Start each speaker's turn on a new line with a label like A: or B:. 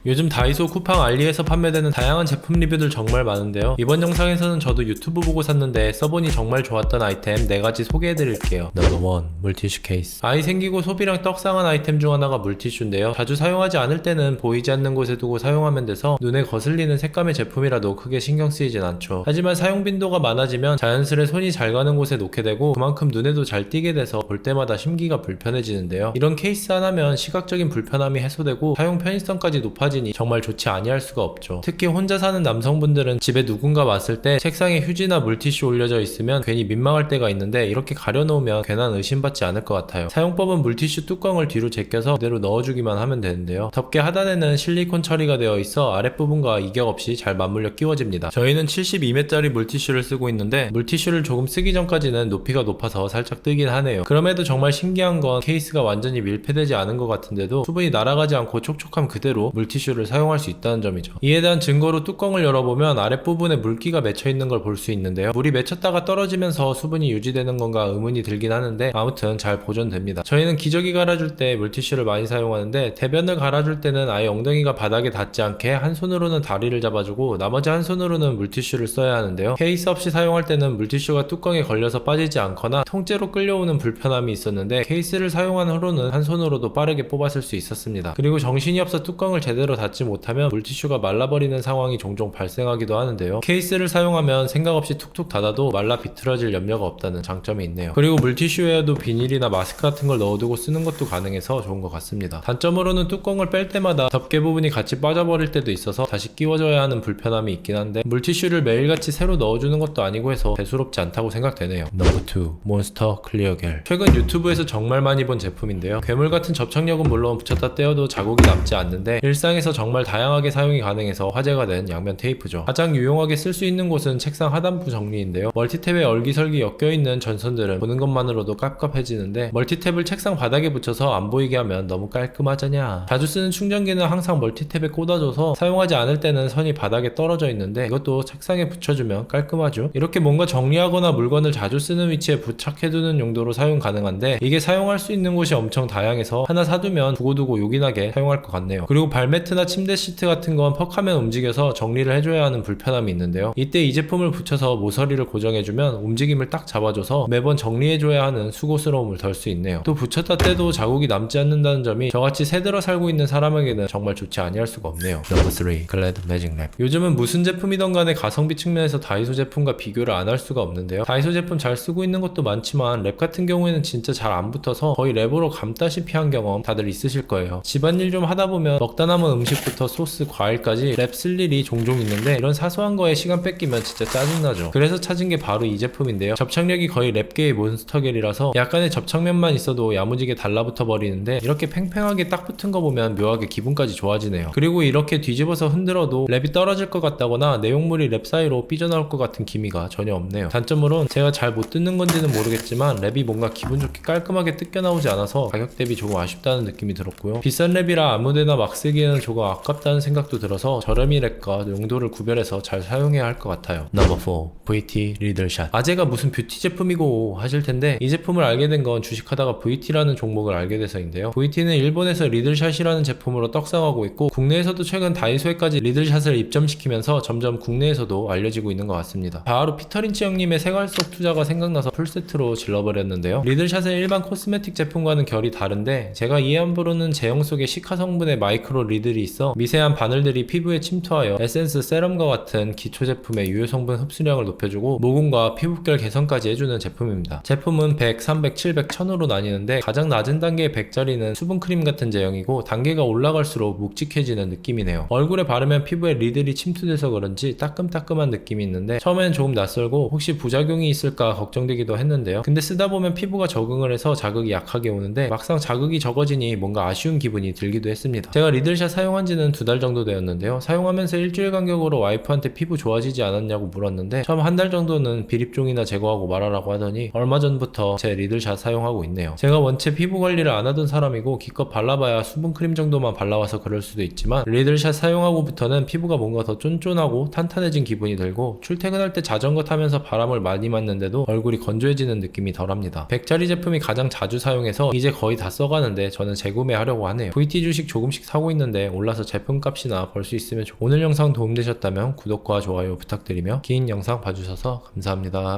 A: 요즘 다이소, 쿠팡, 알리에서 판매되는 다양한 제품 리뷰들 정말 많은데요. 이번 영상에서는 저도 유튜브 보고 샀는데 써보니 정말 좋았던 아이템 4가지 소개해드릴게요. 넘버 1. 물티슈 케이스. 아이 생기고 소비량 떡상한 아이템 중 하나가 물티슈인데요. 자주 사용하지 않을 때는 보이지 않는 곳에 두고 사용하면 돼서 눈에 거슬리는 색감의 제품이라도 크게 신경 쓰이진 않죠. 하지만 사용 빈도가 많아지면 자연스레 손이 잘 가는 곳에 놓게 되고 그만큼 눈에도 잘 띄게 돼서 볼 때마다 심기가 불편해지는데요. 이런 케이스 하나면 시각적인 불편함이 해소되고 사용 편의성까지 높아지니 정말 좋지 아니할 수가 없죠. 특히 혼자 사는 남성분들은 집에 누군가 왔을 때 책상에 휴지나 물티슈 올려져 있으면 괜히 민망할 때가 있는데 이렇게 가려놓으면 괜한 의심받지 않을 것 같아요. 사용법은 물티슈 뚜껑을 뒤로 제껴서 그대로 넣어주기만 하면 되는데요. 덮개 하단에는 실리콘 처리가 되어 있어 아랫부분과 이격 없이 잘 맞물려 끼워집니다. 저희는 72매짜리 물티슈를 쓰고 있는데 물티슈를 조금 쓰기 전까지는 높이가 높아서 살짝 뜨긴 하네요. 그럼에도 정말 신기한 건 케이스가 완전히 밀폐되지 않은 것 같은데도 수분이 날아가지 않고 촉촉함 그대로 물티슈를 사용할 수 있다는 점이죠. 이에 대한 증거로 뚜껑을 열어보면 아랫부분에 물기가 맺혀있는 걸 볼 수 있는데요. 물이 맺혔다가 떨어지면서 수분이 유지되는 건가 의문이 들긴 하는데 아무튼 잘 보존됩니다. 저희는 기저귀 갈아줄 때 물티슈를 많이 사용하는데 대변을 갈아줄 때는 아예 엉덩이가 바닥에 닿지 않게 한 손으로는 다리를 잡아주고 나머지 한 손으로는 물티슈를 써야 하는데요. 케이스 없이 사용할 때는 물티슈가 뚜껑에 걸려서 빠지지 않거나 통째로 끌려오는 불편함이 있었는데 케이스를 사용한 후로는 한 손으로도 빠르게 뽑았을 수 있었습니다. 그리고 정신이 없어 뚜껑을 제대로 닫지 못하면 물티슈가 말라버리는 상황이 종종 발생하기도 하는데요. 케이스를 사용하면 생각 없이 툭툭 닫아도 말라 비틀어질 염려가 없다는 장점이 있네요. 그리고 물티슈에도 비닐이나 마스크 같은 걸 넣어두고 쓰는 것도 가능해서 좋은 것 같습니다. 단점으로는 뚜껑을 뺄 때마다 덮개 부분이 같이 빠져버릴 때도 있어서 다시 끼워줘야 하는 불편함이 있긴 한데 물티슈를 매일같이 새로 넣어주는 것도 아니고 해서 대수롭지 않다고 생각되네요. 넘버 2. 몬스터 클리어 겔. 최근 유튜브에서 정말 많이 본 제품인데요. 괴물 같은 접착력은 물론 붙였다 떼어도 자국이 남지 않는데 일상에서 정말 다양하게 사용이 가능해서 화제가 된 양면 테이프죠. 가장 유용하게 쓸 수 있는 곳은 책상 하단부 정리인데요. 멀티탭에 얼기설기 엮여있는 전선들은 보는 것만으로도 깝깝해지는데 멀티탭을 책상 바닥에 붙여서 안 보이게 하면 너무 깔끔하잖냐. 자주 쓰는 충전기는 항상 멀티탭에 꽂아줘서 사용하지 않을 때는 선이 바닥에 떨어져 있는데 이것도 책상에 붙여주면 깔끔하죠. 이렇게 뭔가 정리하거나 물건을 자주 쓰는 위치에 부착해두는 용도로 사용 가능한데 이게 사용할 수 있는 곳이 엄청 다양해서 하나 사두면 두고두고 요긴하게 사용할 것 같네요. 그리고 발매트나 침대 시트 같은 건 퍽하면 움직여서 정리를 해줘야 하는 불편함이 있는데요. 이때 이 제품을 붙여서 모서리를 고정해주면 움직임을 딱 잡아줘서 매번 정리해줘야 하는 수고스러움을 덜 수 있네요. 또 붙였다 떼도 자국이 남지 않는다는 점이 저같이 새들어 살고 있는 사람에게는 정말 좋지 아니할 수가 없네요. 넘버 3. 글래드 매직 랩. 요즘은 무슨 제품이던 간에 가성비 측면에서 다이소 제품과 비교를 안 할 수가 없는데요. 다이소 제품 잘 쓰고 있는 것도 많지만 랩 같은 경우에는 진짜 잘 안 붙어서 거의 랩으로 감다시피 한 경험 다들 있으실 거예요. 집안일 좀 하다 보면 먹다 남은 음식부터 소스, 과일까지 랩 쓸 일이 종종 있는데 이런 사소한 거에 시간 뺏기면 진짜 짜증나죠. 그래서 찾은 게 바로 이 제품인데요. 접착력이 거의 랩계의 몬스터겔이라서 약간의 접착면만 있어도 야무지게 달라붙어 버리는데 이렇게 팽팽하게 딱 붙은 거 보면 묘하게 기분까지 좋아지네요. 그리고 이렇게 뒤집어서 흔들어도 랩이 떨어질 것 같다거나 내용물이 랩 사이로 삐져나올 것 같은 기미가 전혀 없네요. 단점으로는 제가 잘 못 뜯는 건지는 모르겠지만 랩이 뭔가 기분 좋게 깔끔하게 뜯겨 나오지 않아서 가격 대비 조금 아쉽다는 느낌이 들었고요. 비싼 랩이라 아무데나 막 쓰기에는 조금 아깝다는 생각도 들어서 저렴이 랩과 용도를 구별해서 잘 사용해야 할 것 같아요. 넘버 4. VT 리들샷. 아재가 무슨 뷰티 제품이고 하실 텐데 이 제품을 알게 된 건 주식하다가 VT라는 종목을 알게 돼서인데요. VT는 일본에서 리들샷이라는 제품으로 떡상하고 있고 국내에서도 최근 다이소에까지 리들샷을 입점시키면서 점점 국내에서도 알려지고 있는 것 같습니다. 바로 피터린치 형님의 생활 속 투자가 생각나서 풀세트로 질러버렸는데요. 리들샷은 일반 코스메틱 제품과는 결이 다른데 제가 이해한 바로는 제형 속에 시카 성분의 마이크로 리들이 있어 미세한 바늘들이 피부에 침투하여 에센스, 세럼과 같은 기초 제품의 유효 성분 흡수량을 높여주고 모공과 피부결 개선까지 해주는 제품입니다. 제품은 100, 300, 700, 1000으로 나뉘는데 가장 낮은 단계의 100짜리는 수분크림 같은 제형이고 단계가 올라갈수록 묵직해지는 느낌이네요. 얼굴에 바르면 피부에 리들이 침투돼서 그런지 따끔따끔한 느낌이 있는데 처음엔 조금 낯설고 혹시 부작용이 있을까 걱정되기도 했는데요. 근데 쓰다 보면 피부가 적응을 해서 자극이 약하게 오는데 막상 자극이 적어지니 뭔가 아쉬운 기분이 들기도 했습니다. 제가 리들샷 사용한 지는 2달 정도 되었는데요. 사용하면서 일주일 간격으로 와이프한테 피부 좋아지지 않았냐고 물었는데 처음 한 달 정도는 비립종이나 제거하고 말하라고 하더니 얼마 전부터 제 리들샷 사용하고 있네요. 제가 원체 피부 관리를 안 하던 사람이고 기껏 발라봐야 수분크림 정도만 발라와서 그럴 수도 있지만 리들샷 사용하고부터는 피부가 뭔가 더 쫀쫀하고 탄탄해진 기분이 들고 출퇴근할 때 자전거 타면서 바람을 많이 맞는데도 얼굴이 건조해지는 느낌이 덜합니다. 100짜리 제품이 가장 자주 사용해서 이제 거의 다 써가는데 저는 재구매하려고 하네요. VT 주식 조금씩 사고 있는데 올라서 제품값이나 벌 수 있으면 오늘 영상 도움되셨다면 구독과 좋아요 부탁드리며 긴 영상 봐주셔서 감사합니다.